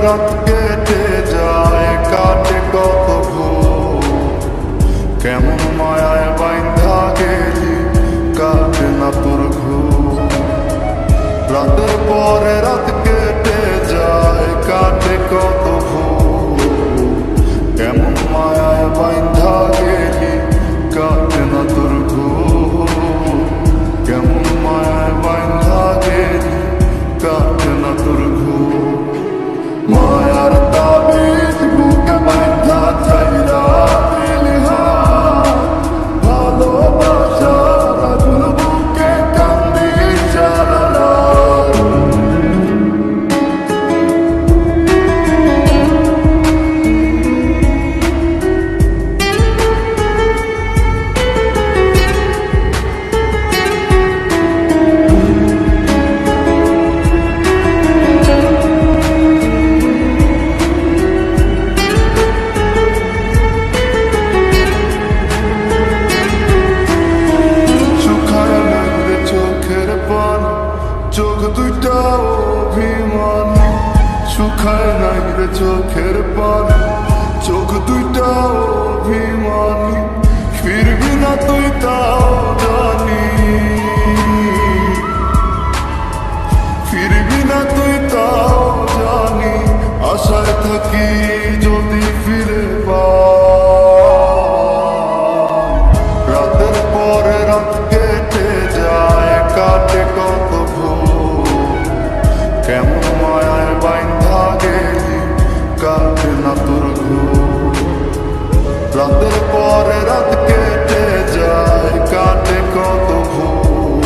রাত কেটে যায়, কাটে কত ভোর। কেমন মায়ায় বাইন্ধা গেলি, কাটে না তোর ঘুম। রাতের পরে রাত কেটে যায়, কাটে কত ভোর। কেমন মায়ায় বাইন্ধা গেলি, কাটে না তোর ঘুম। কেমন মায়ায় বাইন্ধা গেলি, কাটে না তোর ঘুম। মায়ার তাবিজ বুকে বাইন্ধা চাইরা দিলি হাত, ভালোবাসার আগুন বুকে কান্দি সারা রাত। চোখ দুইটা অভিমানী, শুকায় নাই রে চোখের পানি। চোখ দুইটা অভিমানী, ফিরবি না তুই তাও জানি। ফিরবি না তুই তাও জানি, আশায় থাকি যদি ফিরে পাই। রাতের পরে রাত কেটে যায়, কাটে কত ভোর। কেমন মায়ায় বাইন্ধা গেলি, কাটে না তোর ঘুম। রাতের পরে রাত কেটে যায়, কাটে কত ভোর।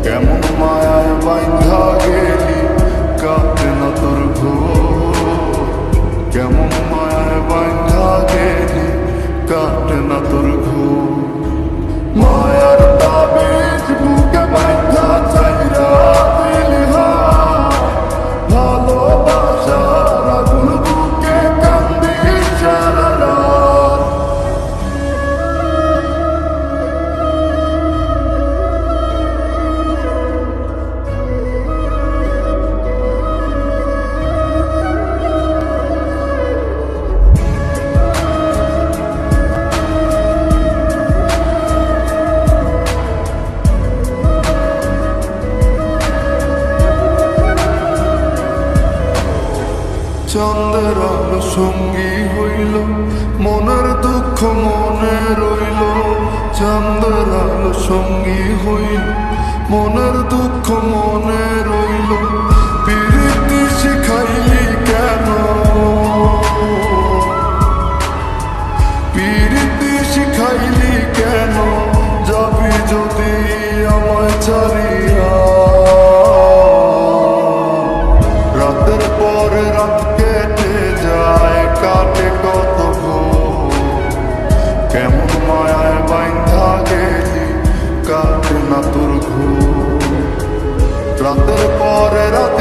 কেমন মায়ায় বাইন্ধা গেলি, কাটে না তোর ঘুম। কেমন মায়ায় বাইন্ধা গেলি, কাটে না তোর ঘুম। মায়ার তাবিজ বুকে বাইন্ধা চাইরা দিলি হাত, ভালোবাসার আগুন বুকে কান্দি সারা রাত। চন্দ্রের আলো সঙ্গী হইল, মনের দুঃখ মনে রইল। চন্দ্রের আলো সঙ্গী হইল, মনের দুঃখ মনে রইল। প্রীতি শিখাইলি কেন, প্রীতি শিখাইলি কেন, যাবি যদি আমায় ছাড়িয়া। রাতের পরে রাত কেটে যায়, কাটে কত ভোর। কেমন মায়ায় বাইন্ধা গেলি, কাটে না তোর ঘুম। রাতের পরে রাত